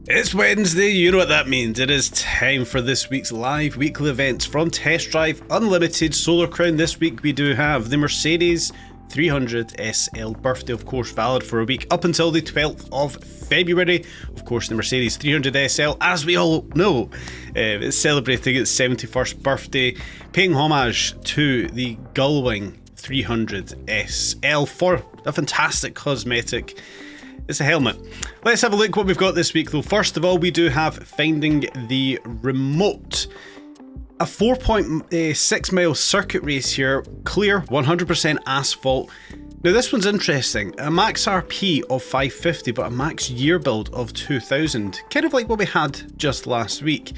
It's Wednesday, you know what that means. It is time for this week's live weekly events from Test Drive Unlimited Solar Crown. This week we do have the Mercedes 300 SL birthday, of course, valid for a week up until the 12th of February. Of course, the Mercedes 300 SL, as we all know, is celebrating its 71st birthday, paying homage to the Gullwing 300 SL for a fantastic cosmetic. It's a helmet. Let's have a look what we've got this week though. First of all, we do have Finding the Remote. A 4.6 mile circuit race here, clear, 100% asphalt. Now this one's interesting, a max RP of 550 but a max year build of 2000, kind of like what we had just last week,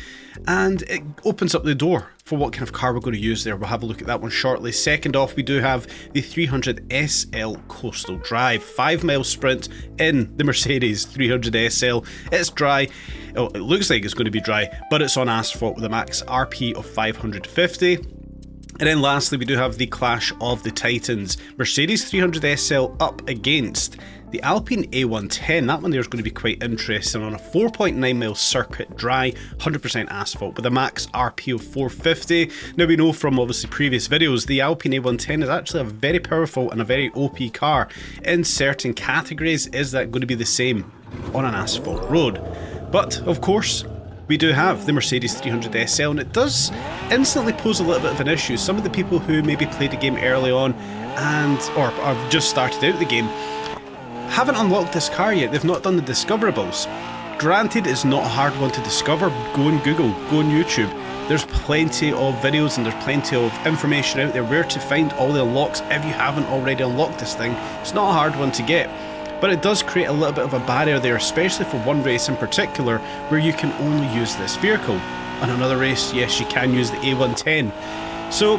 and it opens up the door for what kind of car we're going to use there. We'll have a look at that one shortly. Second off, we do have the 300 SL Coastal Drive, 5 mile sprint in the Mercedes 300 SL. It's dry, oh, it looks like it's going to be dry, but it's on asphalt with a max RP of 550. And then lastly, we do have the Clash of the Titans. Mercedes 300 SL up against the Alpine A110. That one there is going to be quite interesting on a 4.9 mile circuit, dry, 100% asphalt with a max RP of 450. Now we know from obviously previous videos, the Alpine A110 is actually a very powerful and a very OP car. In certain categories, is that going to be the same on an asphalt road? But of course, we do have the Mercedes 300 SL, and it does instantly pose a little bit of an issue. Some of the people who maybe played the game early on or have just started out the game haven't unlocked this car yet. They've not done the discoverables. Granted, it's not a hard one to discover. Go on Google, go on YouTube. There's plenty of videos and there's plenty of information out there where to find all the unlocks if you haven't already unlocked this thing. It's not a hard one to get. But it does create a little bit of a barrier there, especially for one race in particular where you can only use this vehicle. On another race, yes, you can use the A110. So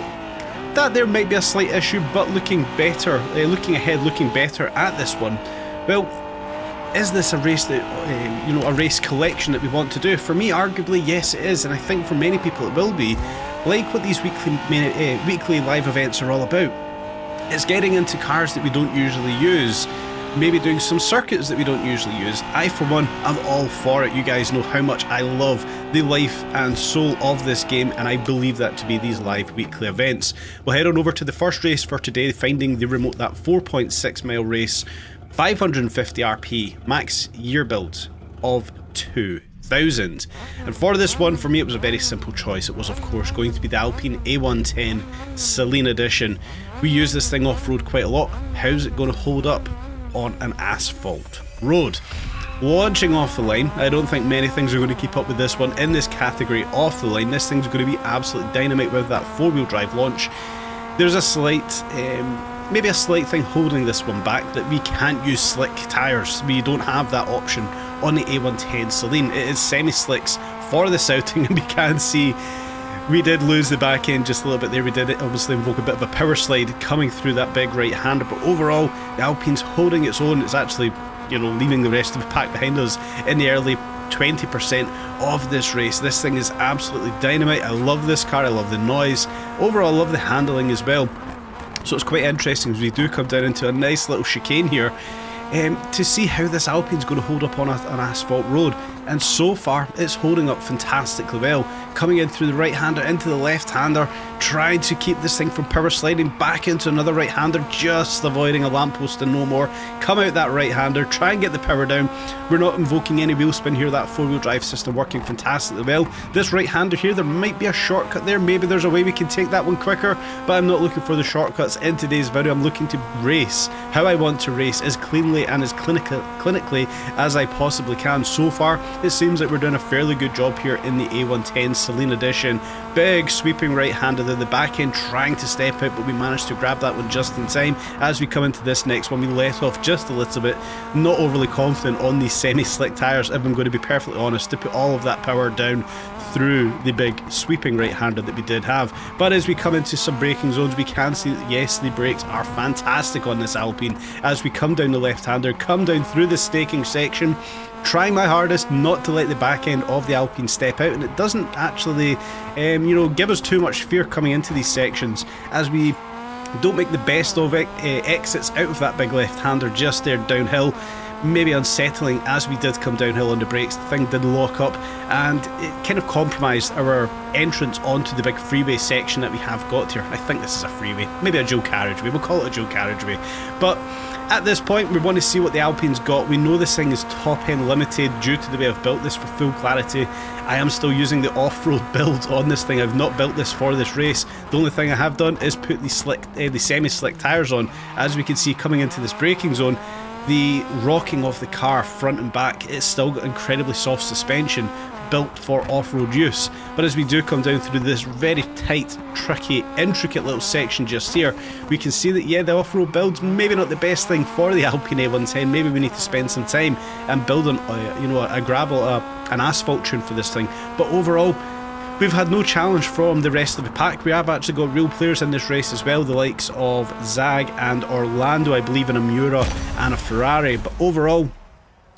that there might be a slight issue, but looking ahead, looking better at this one, well, is this a race that, a race collection that we want to do? For me, arguably, yes it is, and I think for many people it will be. Like what these weekly live events are all about. It's getting into cars that we don't usually use, maybe doing some circuits that we don't usually use. I, for one, am all for it. You guys know how much I love the life and soul of this game, and I believe that to be these live weekly events. We'll head on over to the first race for today, Finding the Remote, that 4.6 mile race, 550 RP, max year build of 2000. And for this one, for me, it was a very simple choice. It was, of course, going to be the Alpine A110 Celine Edition. We use this thing off-road quite a lot. How's it going to hold up on an asphalt road? Launching off the line, I don't think many things are going to keep up with this one in this category off the line. This thing's going to be absolutely dynamite with that four-wheel drive launch. There's a slight maybe a slight thing holding this one back, that we can't use slick tyres. We don't have that option on the A110 Celine. It is semi-slicks for this outing, and we can see we did lose the back end just a little bit there. We did obviously invoke a bit of a power slide coming through that big right hander, but overall the Alpine's holding its own. It's actually, leaving the rest of the pack behind us in the early 20% of this race. This thing is absolutely dynamite. I love this car, I love the noise. Overall, I love the handling as well. So it's quite interesting as we do come down into a nice little chicane here to see how this Alpine's going to hold up on an asphalt road. And so far, it's holding up fantastically well. Coming in through the right-hander into the left-hander, trying to keep this thing from power sliding back into another right-hander, just avoiding a lamppost and no more. Come out that right-hander, try and get the power down. We're not invoking any wheel spin here, that four-wheel drive system working fantastically well. This right-hander here, there might be a shortcut there. Maybe there's a way we can take that one quicker, but I'm not looking for the shortcuts in today's video. I'm looking to race how I want to race, as cleanly and as clinically as I possibly can. So far, it seems like we're doing a fairly good job here in the A110 Celine Edition. Big sweeping right-hander there, the back end trying to step out, but we managed to grab that one just in time. As we come into this next one, we let off just a little bit, not overly confident on these semi-slick tyres, if I'm going to be perfectly honest, to put all of that power down through the big sweeping right-hander that we did have. But as we come into some braking zones, we can see that yes, the brakes are fantastic on this Alpine. As we come down the left-hander, come down through the staking section, trying my hardest not to let the back end of the Alpine step out, and it doesn't actually give us too much fear coming into these sections, as we don't make the best of exits out of that big left-hander just there downhill. maybe unsettling as we did come downhill on the brakes. The thing did lock up and it kind of compromised our entrance onto the big freeway section that we have got here. I think this is a freeway, maybe a dual carriageway, we'll call it a dual carriageway. But at this point, we want to see what the Alpine's got. We know this thing is top end limited due to the way I've built this. For full clarity, I am still using the off-road build on this thing. I've not built this for this race. The only thing I have done is put the semi-slick tyres on. As we can see coming into this braking zone, the rocking of the car front and back, it's still got incredibly soft suspension built for off-road use. But as we do come down through this very tight, tricky, intricate little section just here, we can see that yeah, the off-road build's maybe not the best thing for the Alpine A110. Maybe we need to spend some time and build an an asphalt tune for this thing. But overall, we've had no challenge from the rest of the pack. We have actually got real players in this race as well, the likes of Zag and Orlando, I believe in a Miura and a Ferrari. But overall,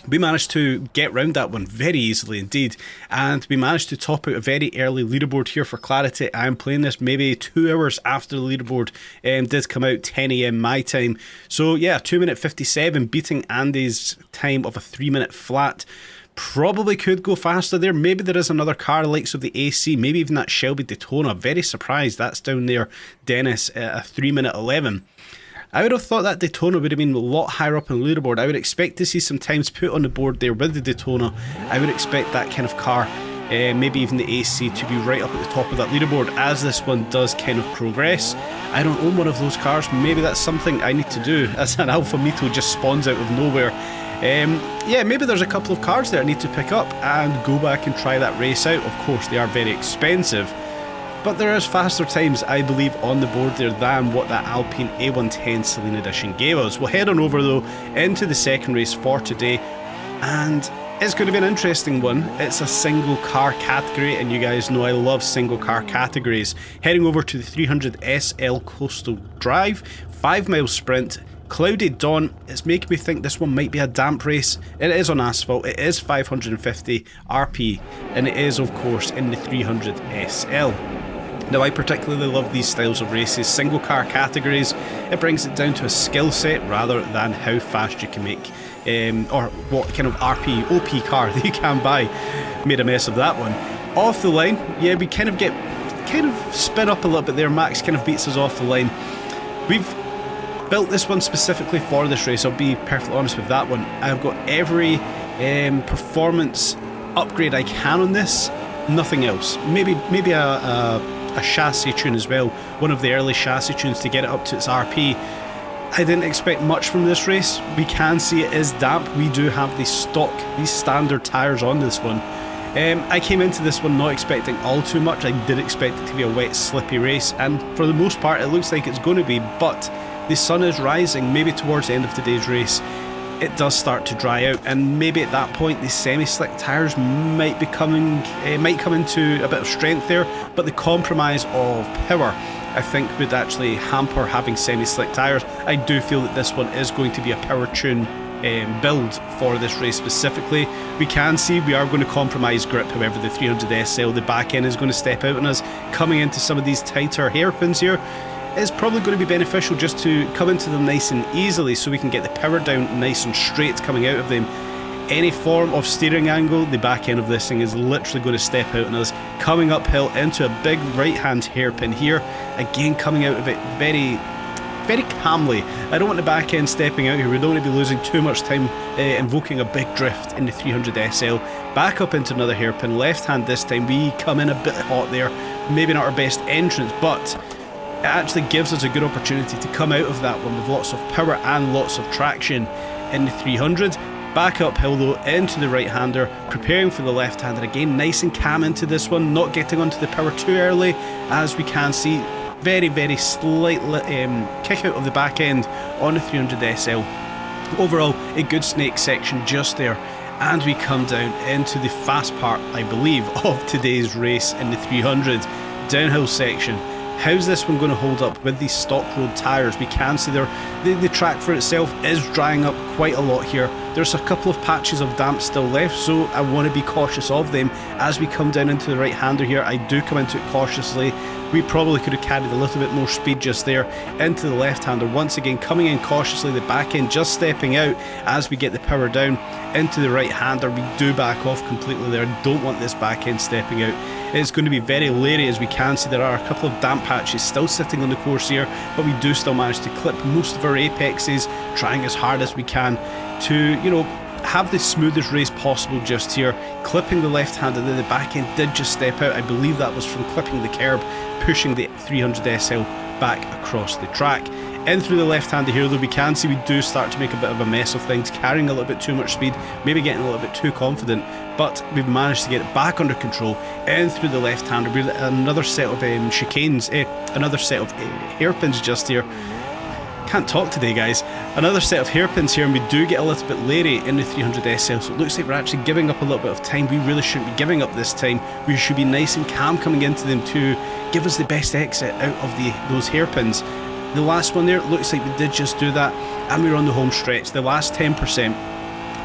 we managed to get round that one very easily indeed, and we managed to top out a very early leaderboard here. For clarity, I am playing this maybe 2 hours after the leaderboard did come out, 10 AM my time. So yeah, 2 minute 57, beating Andy's time of a 3 minute flat. Probably could go faster there. Maybe there is another car likes of the AC, maybe even that Shelby Daytona. Very surprised that's down there, Dennis, at a 3 minute 11. I would have thought that Daytona would have been a lot higher up on the leaderboard. I would expect to see some times put on the board there with the Daytona. I would expect that kind of car, maybe even the AC, to be right up at the top of that leaderboard as this one does kind of progress. I don't own one of those cars. Maybe that's something I need to do as an Alfa Mito just spawns out of nowhere. Yeah, maybe there's a couple of cars there I need to pick up and go back and try that race out. Of course, they are very expensive, but there is faster times, I believe, on the board there than what that Alpine A110 Saloon Edition gave us. We'll head on over though into the second race for today, and it's going to be an interesting one. It's a single car category, and you guys know I love single car categories. Heading over to the 300 SL Coastal Drive, 5 mile sprint. Cloudy dawn. It's making me think this one might be a damp race. It is on asphalt, it is 550 RP, and it is of course in the 300 SL. Now I particularly love these styles of races, single car categories. It brings it down to a skill set rather than how fast you can make or what kind of RP, OP car that you can buy. Made a mess of that one. Off the line, yeah, we kind of spin up a little bit there. Max kind of beats us off the line. We've built this one specifically for this race, I'll be perfectly honest with that one. I've got every performance upgrade I can on this, nothing else. Maybe a chassis tune as well, one of the early chassis tunes to get it up to its RP. I didn't expect much from this race. We can see it is damp. We do have these standard tyres on this one. I came into this one not expecting all too much. I did expect it to be a wet, slippy race, and for the most part it looks like it's going to be, but the sun is rising. Maybe towards the end of today's race it does start to dry out, and maybe at that point the semi-slick tyres might come into a bit of strength there, but the compromise of power I think would actually hamper having semi-slick tyres. I do feel that this one is going to be a power tune build for this race specifically. We can see we are going to compromise grip, however the 300 SL, the back end is going to step out on us. Coming into some of these tighter hairpins here, it's probably going to be beneficial just to come into them nice and easily so we can get the power down nice and straight coming out of them. Any form of steering angle, the back end of this thing is literally going to step out on us. Coming uphill into a big right hand hairpin here, again coming out of it very, very calmly. I don't want the back end stepping out here. We don't want to be losing too much time invoking a big drift in the 300 SL. Back up into another hairpin, left hand this time. We come in a bit hot there, maybe not our best entrance, but it actually gives us a good opportunity to come out of that one with lots of power and lots of traction in the 300. Back uphill though into the right hander, preparing for the left hander again, nice and calm into this one, not getting onto the power too early. As we can see, very, very slight kick out of the back end on the 300 SL. Overall, a good snake section just there, and we come down into the fast part, I believe, of today's race in the 300 downhill section. How's this one going to hold up with these stock road tyres? We can see the track for itself is drying up quite a lot here. There's a couple of patches of damp still left, so I want to be cautious of them. As we come down into the right-hander here, I do come into it cautiously. We probably could have carried a little bit more speed just there into the left-hander. Once again, coming in cautiously, the back end just stepping out as we get the power down into the right-hander. We do back off completely there. Don't want this back end stepping out. It's going to be very leery, as we can see there are a couple of damp patches still sitting on the course here, but we do still manage to clip most of our apexes, trying as hard as we can to, you know, have the smoothest race possible just here. Clipping the left hand and then the back end did just step out. I believe that was from clipping the curb, pushing the 300 SL back across the track. In through the left hander here, though, we can see we do start to make a bit of a mess of things, carrying a little bit too much speed, maybe getting a little bit too confident, but we've managed to get it back under control. In through the left hander, we're another set of chicanes, another set of hairpins just here. Can't talk today, guys. Another set of hairpins here, and we do get a little bit leery in the 300 SL, so it looks like we're actually giving up a little bit of time. We really shouldn't be giving up this time. We should be nice and calm coming into them to give us the best exit out of those hairpins. The last one there, it looks like we did just do that, and we're on the home stretch. The last 10%,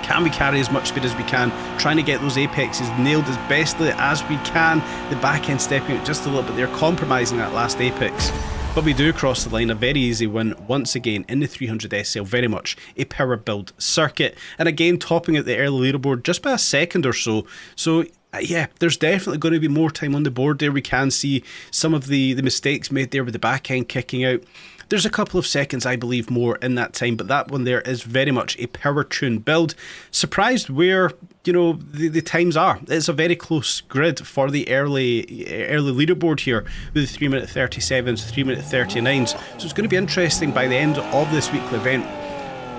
can we carry as much speed as we can, trying to get those apexes nailed as bestly as we can. The back end stepping out just a little bit there, compromising that last apex. But we do cross the line, a very easy win once again in the 300 SL, very much a power build circuit. And again, topping out the early leaderboard just by a second or so. So yeah, there's definitely going to be more time on the board there. We can see some of the mistakes made there with the back end kicking out. There's a couple of seconds, I believe, more in that time, but that one there is very much a power tune build. Surprised where, you know, the times are. It's a very close grid for the early leaderboard here with the 3-minute 37s, 3-minute 39s. So it's going to be interesting by the end of this weekly event.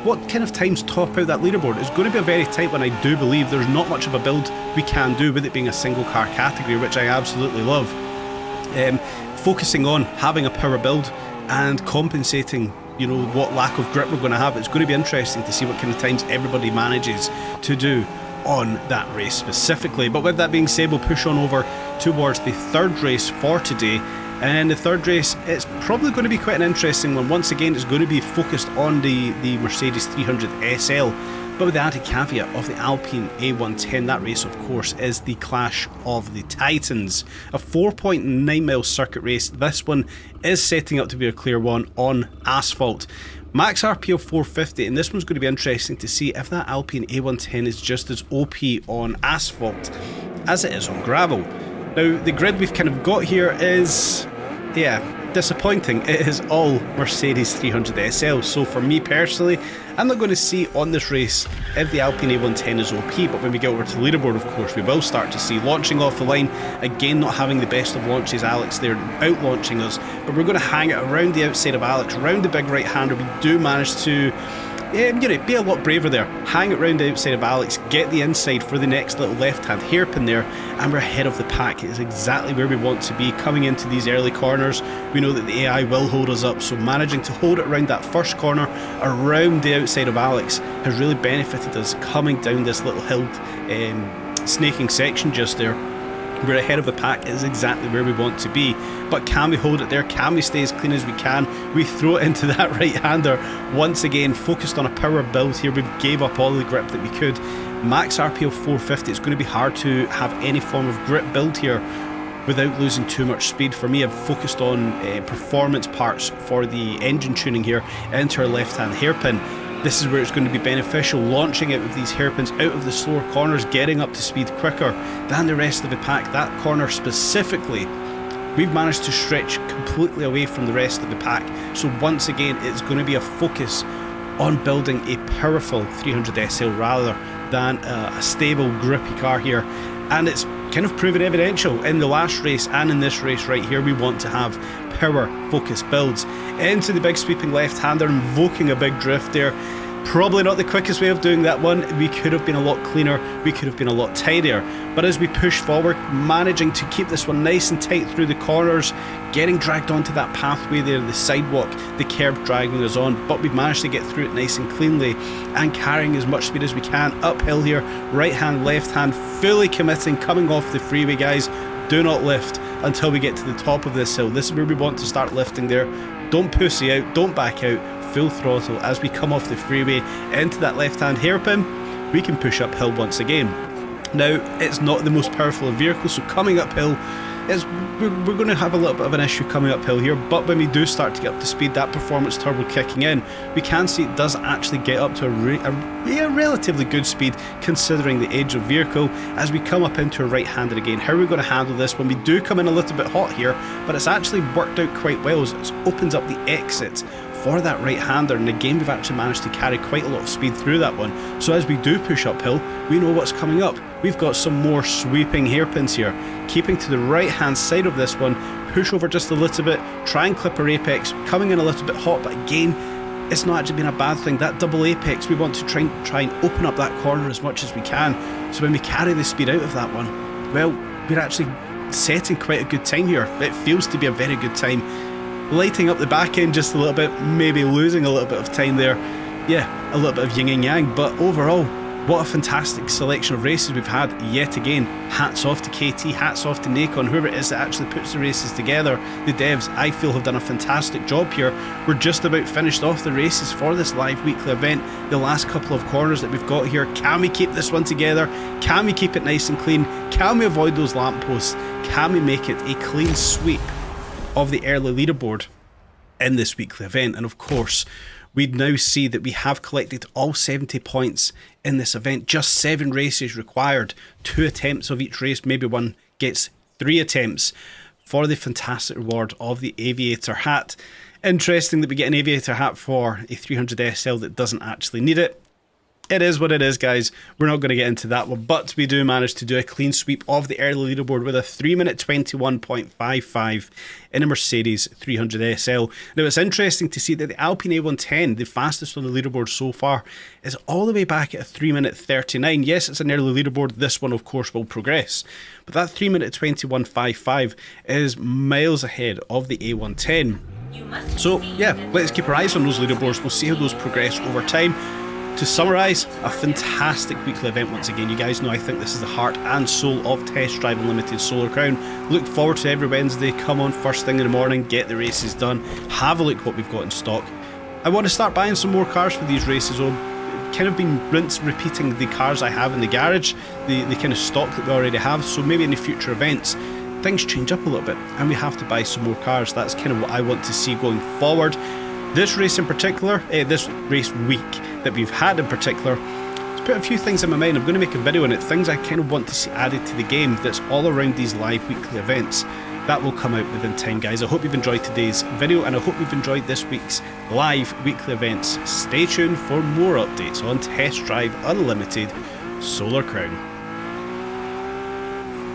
What kind of times top out that leaderboard? It's going to be a very tight one, I do believe. There's not much of a build we can do with it being a single car category, which I absolutely love. Focusing on having a power build and compensating, you know, what lack of grip we're going to have. It's going to be interesting to see what kind of times everybody manages to do on that race specifically. But with that being said, we'll push on over towards the third race for today. And the third race, it's probably going to be quite an interesting one. Once again, it's going to be focused on the Mercedes 300 SL, but with the added caveat of the Alpine A110. That race, of course, is the Clash of the Titans, a 4.9 mile circuit race. This one is setting up to be a clear one on asphalt. Max RP of 450, and this one's going to be interesting to see if that Alpine A110 is just as OP on asphalt as it is on gravel. Now, the grid we've kind of got here is, yeah, disappointing. It is all Mercedes 300 SL. So for me personally, I'm not going to see on this race if the Alpine A110 is OP, but when we get over to the leaderboard, of course, we will start to see launching off the line. Again, not having the best of launches, Alex there out launching us, but we're going to hang it around the outside of Alex, around the big right hander. We do manage to you know, be a lot braver there. Hang it round the outside of Alex, get the inside for the next little left-hand hairpin there, and we're ahead of the pack. It is exactly where we want to be coming into these early corners. We know that the AI will hold us up, so managing to hold it around that first corner, around the outside of Alex, has really benefited us coming down this little hill snaking section just there. We're ahead of the pack. It is exactly where we want to be, but can we hold it there? Can we stay as clean as we can? We throw it into that right-hander once again, focused on a power build here. We gave up all the grip that we could. Max RP of 450. It's going to be hard to have any form of grip build here without losing too much speed. For me, I've focused on performance parts for the engine tuning here into our left-hand hairpin. This is where it's going to be beneficial, launching out of these hairpins, out of the slower corners, getting up to speed quicker than the rest of the pack. That corner specifically, we've managed to stretch completely away from the rest of the pack. So once again, it's going to be a focus on building a powerful 300 SL rather than a stable, grippy car here. And it's kind of proven evidential in the last race and in this race right here. We want to have power focused builds. Into the big sweeping left-hander, invoking a big drift there. Probably not the quickest way of doing that one. We could have been a lot cleaner, we could have been a lot tidier, but as we push forward, managing to keep this one nice and tight through the corners, getting dragged onto that pathway there, the sidewalk, the curb dragging us on, but we've managed to get through it nice and cleanly and carrying as much speed as we can uphill here. Right hand, left hand, fully committing, coming off the freeway, guys. Do not lift. until we get to the top of this hill. This is where we want to start lifting there. Don't pussy out, don't back out, full throttle as we come off the freeway into that left-hand hairpin. We can push uphill once again. Now, it's not the most powerful of vehicles, so coming uphill, we're going to have a little bit of an issue coming uphill here, but when we do start to get up to speed, that performance turbo kicking in, we can see it does actually get up to a relatively good speed considering the age of vehicle as we come up into a right-handed again. How are we going to handle this when we do come in a little bit hot here, but it's actually worked out quite well as it opens up the exit for that right-hander, and again we've actually managed to carry quite a lot of speed through that one. So as we do push uphill, we know what's coming up. We've got some more sweeping hairpins here. Keeping to the right-hand side of this one, push over just a little bit, try and clip our apex, coming in a little bit hot, but again, it's not actually been a bad thing. That double apex, we want to try and open up that corner as much as we can. So when we carry the speed out of that one, well, we're actually setting quite a good time here. It feels to be a very good time. Lighting up the back end just a little bit, maybe losing a little bit of time there. Yeah, a little bit of yin and yang, but overall, what a fantastic selection of races we've had yet again. Hats off to KT, hats off to Nacon, whoever it is that actually puts the races together. The devs, I feel, have done a fantastic job here. We're just about finished off the races for this live weekly event. The last couple of corners that we've got here, can we keep this one together? Can we keep it nice and clean? Can we avoid those lampposts? Can we make it a clean sweep of the early leaderboard in this weekly event? And of course, we now see that we have collected all 70 points in this event. Just 7 races required, 2 attempts of each race. Maybe one gets 3 attempts for the fantastic reward of the Aviator hat. Interesting that we get an Aviator hat for a 300 SL that doesn't actually need it. It is what it is, guys. We're not going to get into that one, but we do manage to do a clean sweep of the early leaderboard with a 3-minute 21.55 in a Mercedes 300 SL. Now, it's interesting to see that the Alpine A110, the fastest on the leaderboard so far, is all the way back at a 3-minute 39. Yes, it's an early leaderboard. This one, of course, will progress. But that 3-minute 21.55 is miles ahead of the A110. So, yeah, let's keep our eyes on those leaderboards. We'll see how those progress over time. To summarise, a fantastic weekly event once again. You guys know I think this is the heart and soul of Test Drive Unlimited Solar Crown. Look forward to every Wednesday. Come on first thing in the morning, get the races done, have a look what we've got in stock. I want to start buying some more cars for these races. I've kind of been repeating the cars I have in the garage, the kind of stock that we already have, so maybe in the future events things change up a little bit and we have to buy some more cars. That's kind of what I want to see going forward. This race in particular, this race week that we've had in particular, it's put a few things in my mind. I'm going to make a video on it, things I kind of want to see added to the game that's all around these live weekly events. That will come out within time, guys. I hope you've enjoyed today's video and I hope you've enjoyed this week's live weekly events. Stay tuned for more updates on Test Drive Unlimited Solar Crown.